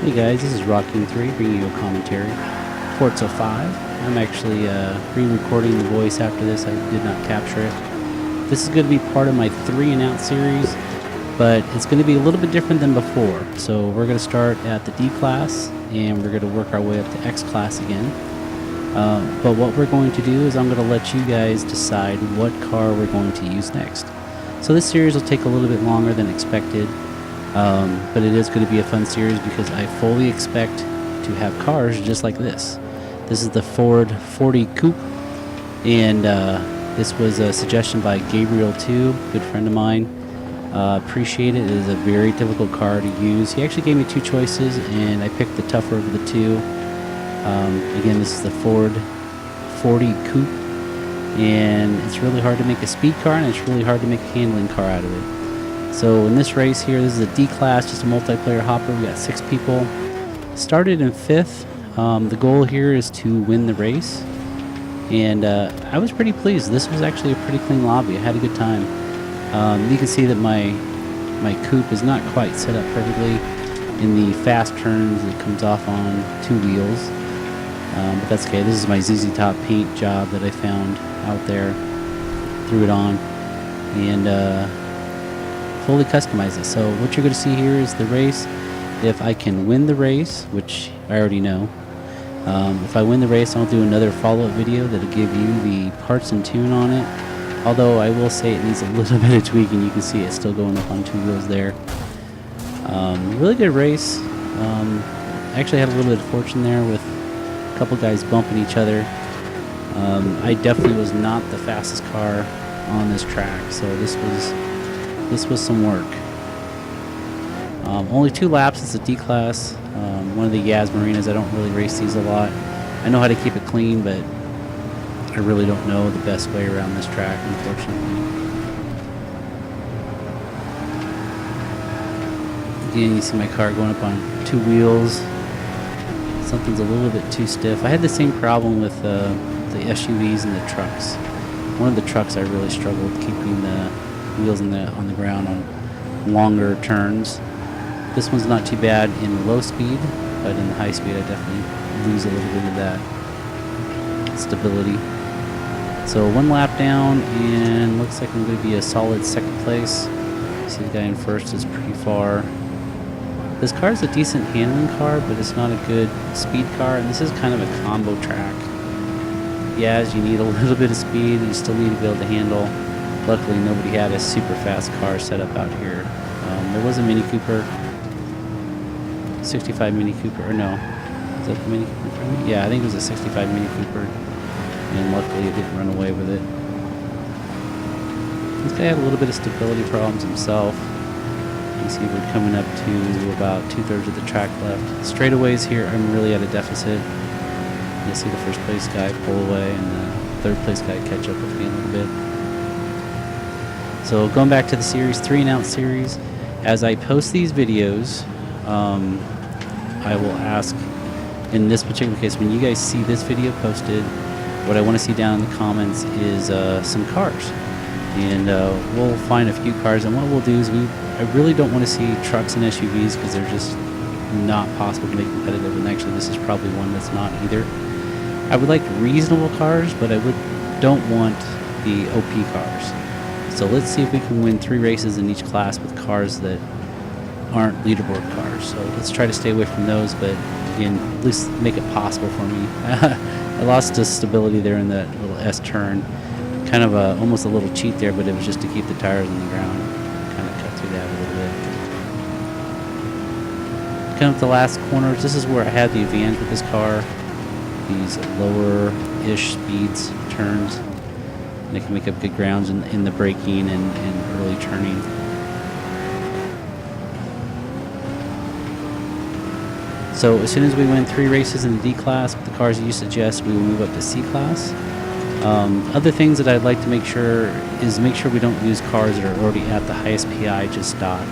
Hey guys, this is Rocking3 bringing you a commentary. Forza 5. I'm actually re-recording the voice after this. I did not capture it. This is going to be part of my 3 and Out series, but it's going to be a little bit different than before. So we're going to start at the D class, and we're going to work our way up to X class again. But what we're going to do is I'm going to let you guys decide what car we're going to use next. So this series will take a little bit longer than expected. But it is going to be a fun series because I fully expect to have cars just like this. This is the Ford 40 Coupe, and this was a suggestion by Gabriel 2, good friend of mine. Appreciate it. It is a very difficult car to use. He actually gave me 2 choices, and I picked the tougher of the 2. Again, this is the Ford 40 Coupe, and it's really hard to make a speed car, and it's really hard to make a handling car out of it. So in this race here, this is a D class, just a multiplayer hopper. We got 6 people. Started in 5th. The goal here is to win the race, and I was pretty pleased. This was actually a pretty clean lobby. I had a good time. You can see that my coupe is not quite set up perfectly. In the fast turns, it comes off on 2 wheels, but that's okay. This is my ZZ Top paint job that I found out there. Threw it on, and fully customize it. So what you're going to see here is the race. If I can win the race, which I already know, if I win the race, I'll do another follow-up video that'll give you the parts and tune on it. Although I will say it needs a little bit of tweaking. You can see it's still going up on 2 wheels there. Really good race. I actually had a little bit of fortune there with a couple guys bumping each other. I definitely was not the fastest car on this track, so this was some work. Only 2 laps. It's a D class. One of the Yaz Marinas. I don't really race these a lot. I know how to keep it clean, but I really don't know the best way around this track, unfortunately. Again, you see my car going up on 2 wheels. Something's a little bit too stiff. I had the same problem with the SUVs and the trucks. One of the trucks I really struggled keeping the wheels on the ground on longer turns. This one's not too bad in low speed, but in the high speed I definitely lose a little bit of that stability. So 1 lap down, and looks like I'm going to be a solid 2nd place. See the guy in 1st is pretty far. This car is a decent handling car, but it's not a good speed car, and this is kind of a combo track. Yeah, as you need a little bit of speed, you still need to be able to handle. Luckily, nobody had a super fast car set up out here. There was a Mini Cooper, 65 Mini Cooper, or no, is that the Mini Cooper? Yeah, I think it was a 65 Mini Cooper, and luckily it didn't run away with it. This guy had a little bit of stability problems himself. You can see we're coming up to about 2/3 of the track left. Straightaways here, I'm really at a deficit. You'll see the 1st place guy pull away, and the 3rd place guy catch up with me a little bit. So going back to the series, 3 and Out series, as I post these videos, I will ask, in this particular case, when you guys see this video posted, what I want to see down in the comments is some cars. And we'll find a few cars, and what we'll do is I really don't want to see trucks and SUVs because they're just not possible to make competitive, and actually this is probably one that's not either. I would like reasonable cars, but I don't want the OP cars. So let's see if we can win 3 races in each class with cars that aren't leaderboard cars. So let's try to stay away from those, but again, at least make it possible for me. I lost the stability there in that little S turn. Kind of almost a little cheat there, but it was just to keep the tires on the ground. Kind of cut through that a little bit. Coming up the last corners, this is where I had the advantage with this car. These lower-ish speeds, turns. They can make up good grounds in the braking and early turning. So as soon as we win 3 races in the D class with the cars you suggest, we will move up to C class. Other things that I'd like to make sure we don't use cars that are already at the highest PI just stock.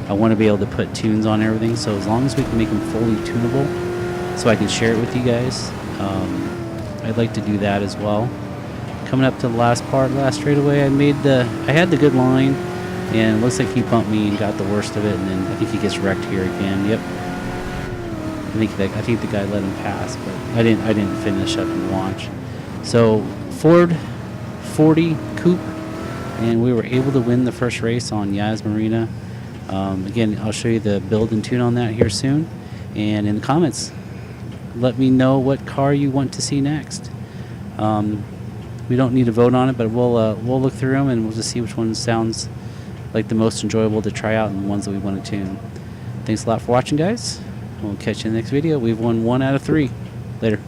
I want to be able to put tunes on everything, so as long as we can make them fully tunable so I can share it with you guys, I'd like to do that as well. Coming up to the last straightaway, I had the good line, and it looks like he bumped me and got the worst of it, and then I think he gets wrecked here again. Yep. I think the guy let him pass, but I didn't finish up and watch. So Ford 40 Coupe, and we were able to win the first race on Yaz Marina. Again, I'll show you the build and tune on that here soon. And in the comments, let me know what car you want to see next. We don't need to vote on it, but we'll look through them and we'll just see which one sounds like the most enjoyable to try out and the ones that we want to tune. Thanks a lot for watching, guys. We'll catch you in the next video. We've won 1 out of 3. Later.